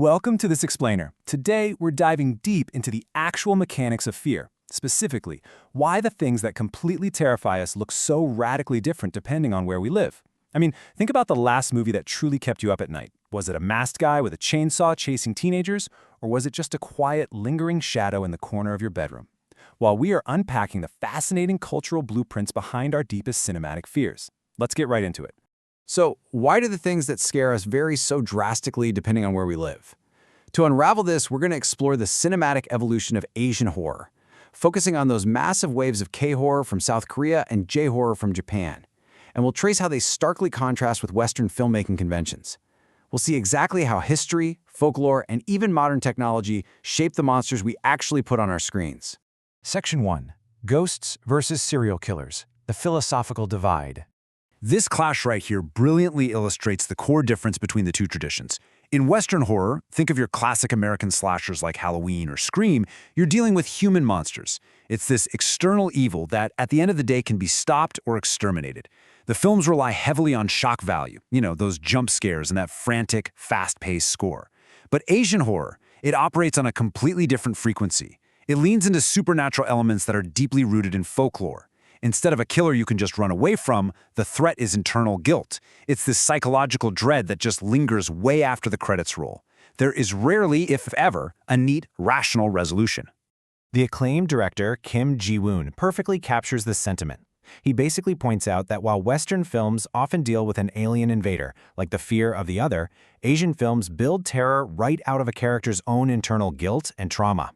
Welcome to this explainer. Today, we're diving deep into the actual mechanics of fear. Specifically, why the things that completely terrify us look so radically different depending on where we live. I mean, think about the last movie that truly kept you up at night. Was it a masked guy with a chainsaw chasing teenagers, or was it just a quiet, lingering shadow in the corner of your bedroom? While we are unpacking the fascinating cultural blueprints behind our deepest cinematic fears, let's get right into it. So, why do the things that scare us vary so drastically depending on where we live? To unravel this, we're going to explore the cinematic evolution of Asian horror, focusing on those massive waves of K-horror from South Korea and J-horror from Japan. And we'll trace how they starkly contrast with Western filmmaking conventions. We'll see exactly how history, folklore, and even modern technology shape the monsters we actually put on our screens. Section 1. Ghosts versus serial killers. The philosophical divide. This clash right here brilliantly illustrates the core difference between the two traditions. In Western horror, think of your classic American slashers like Halloween or Scream, you're dealing with human monsters. It's this external evil that, at the end of the day, can be stopped or exterminated. The films rely heavily on shock value, those jump scares and that frantic, fast-paced score. But Asian horror, it operates on a completely different frequency. It leans into supernatural elements that are deeply rooted in folklore. Instead of a killer you can just run away from, the threat is internal guilt. It's this psychological dread that just lingers way after the credits roll. There is rarely, if ever, a neat, rational resolution. The acclaimed director Kim Ji-woon perfectly captures this sentiment. He basically points out that while Western films often deal with an alien invader, like the fear of the other, Asian films build terror right out of a character's own internal guilt and trauma.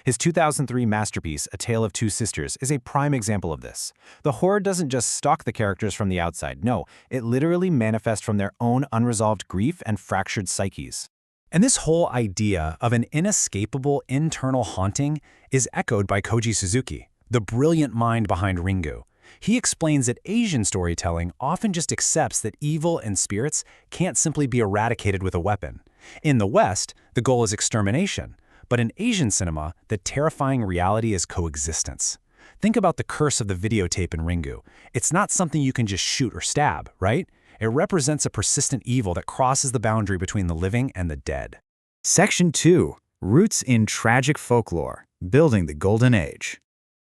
His 2003 masterpiece, A Tale of Two Sisters, is a prime example of this. The horror doesn't just stalk the characters from the outside. No, it literally manifests from their own unresolved grief and fractured psyches. And this whole idea of an inescapable internal haunting is echoed by Koji Suzuki, the brilliant mind behind Ringu. He explains that Asian storytelling often just accepts that evil and spirits can't simply be eradicated with a weapon. In the West, the goal is extermination. But in Asian cinema, the terrifying reality is coexistence. Think about the curse of the videotape in Ringu. It's not something you can just shoot or stab, right? It represents a persistent evil that crosses the boundary between the living and the dead. Section 2. Roots in tragic folklore, building the golden age.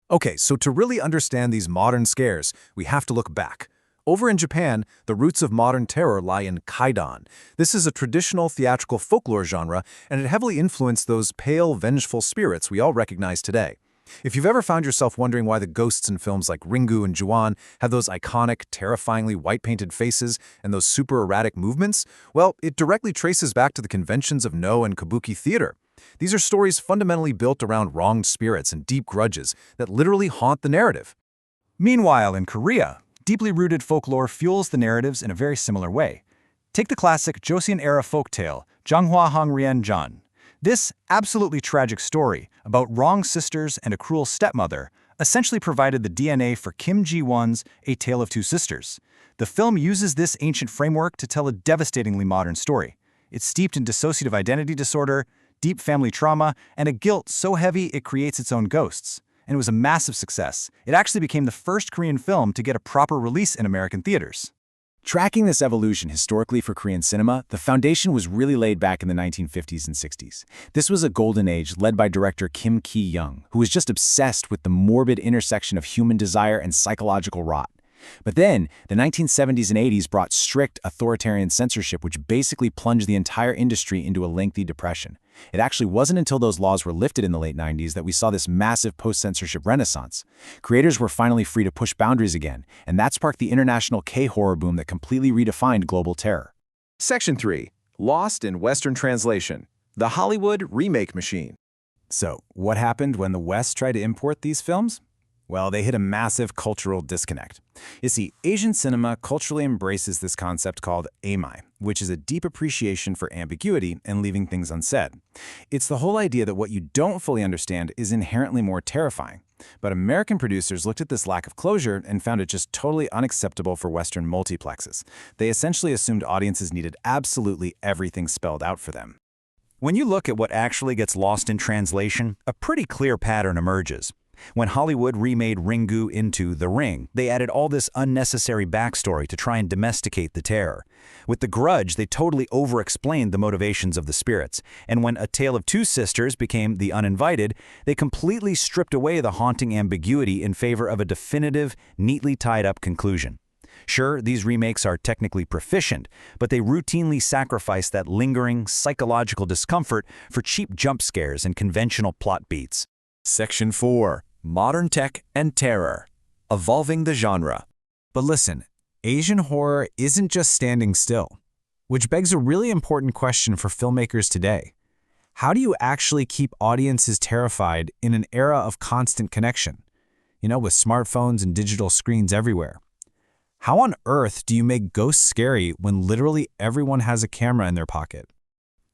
Okay, so to really understand these modern scares, we have to look back. Over in Japan, the roots of modern terror lie in kaidan. This is a traditional theatrical folklore genre, and it heavily influenced those pale, vengeful spirits we all recognize today. If you've ever found yourself wondering why the ghosts in films like Ringu and Ju-on have those iconic, terrifyingly white-painted faces and those super erratic movements, well, it directly traces back to the conventions of Noh and kabuki theater. These are stories fundamentally built around wronged spirits and deep grudges that literally haunt the narrative. Meanwhile, in Korea, deeply rooted folklore fuels the narratives in a very similar way. Take the classic Joseon-era folktale, Janghwa Hangrien Jan. This absolutely tragic story about wronged sisters and a cruel stepmother essentially provided the DNA for Kim Ji-woon's A Tale of Two Sisters. The film uses this ancient framework to tell a devastatingly modern story. It's steeped in dissociative identity disorder, deep family trauma, and a guilt so heavy it creates its own ghosts. And it was a massive success. It actually became the first Korean film to get a proper release in American theaters. Tracking this evolution historically for Korean cinema, the foundation was really laid back in the 1950s and 60s. This was a golden age led by director Kim Ki-young, who was just obsessed with the morbid intersection of human desire and psychological rot. But then, the 1970s and 80s brought strict authoritarian censorship, which basically plunged the entire industry into a lengthy depression. It actually wasn't until those laws were lifted in the late 90s that we saw this massive post-censorship renaissance. Creators were finally free to push boundaries again, and that sparked the international K-horror boom that completely redefined global terror. Section 3. Lost in Western Translation. The Hollywood Remake Machine. So, what happened when the West tried to import these films? Well, they hit a massive cultural disconnect. You see, Asian cinema culturally embraces this concept called amai, which is a deep appreciation for ambiguity and leaving things unsaid. It's the whole idea that what you don't fully understand is inherently more terrifying. But American producers looked at this lack of closure and found it just totally unacceptable for Western multiplexes. They essentially assumed audiences needed absolutely everything spelled out for them. When you look at what actually gets lost in translation, a pretty clear pattern emerges. When Hollywood remade Ringu into The Ring, they added all this unnecessary backstory to try and domesticate the terror. With The Grudge, they totally over-explained the motivations of the spirits, and when A Tale of Two Sisters became The Uninvited, they completely stripped away the haunting ambiguity in favor of a definitive, neatly tied-up conclusion. Sure, these remakes are technically proficient, but they routinely sacrifice that lingering, psychological discomfort for cheap jump scares and conventional plot beats. Section 4. Modern Tech and Terror. Evolving the genre. But listen, Asian horror isn't just standing still, which begs a really important question for filmmakers today. How do you actually keep audiences terrified in an era of constant connection? With smartphones and digital screens everywhere. How on earth do you make ghosts scary when literally everyone has a camera in their pocket?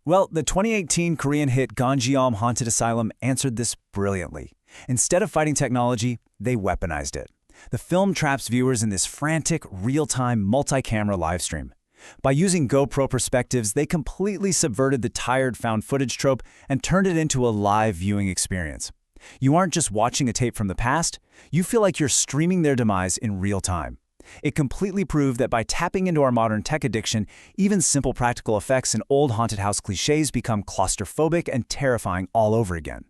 Well, the 2018 Korean hit Ganjeom Haunted Asylum answered this brilliantly. Instead of fighting technology, they weaponized it. The film traps viewers in this frantic, real-time, multi-camera livestream. By using GoPro perspectives, they completely subverted the tired found footage trope and turned it into a live viewing experience. You aren't just watching a tape from the past, you feel like you're streaming their demise in real time. It completely proved that by tapping into our modern tech addiction, even simple practical effects and old haunted house cliches become claustrophobic and terrifying all over again.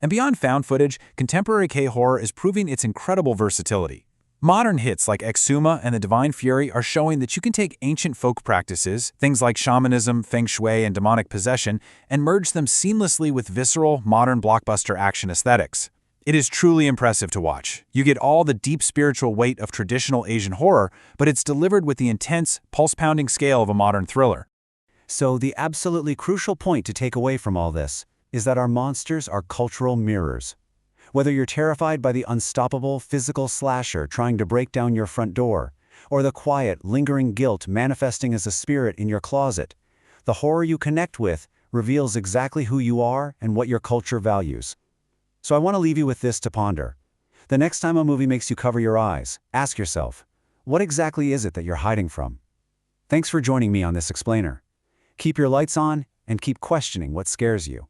And beyond found footage, contemporary K-horror is proving its incredible versatility. Modern hits like Exuma and The Divine Fury are showing that you can take ancient folk practices, things like shamanism, feng shui, and demonic possession, and merge them seamlessly with visceral, modern blockbuster action aesthetics. It is truly impressive to watch. You get all the deep spiritual weight of traditional Asian horror, but it's delivered with the intense, pulse-pounding scale of a modern thriller. So the absolutely crucial point to take away from all this is that our monsters are cultural mirrors. Whether you're terrified by the unstoppable physical slasher trying to break down your front door, or the quiet, lingering guilt manifesting as a spirit in your closet, the horror you connect with reveals exactly who you are and what your culture values. So I want to leave you with this to ponder. The next time a movie makes you cover your eyes, ask yourself, what exactly is it that you're hiding from? Thanks for joining me on this explainer. Keep your lights on and keep questioning what scares you.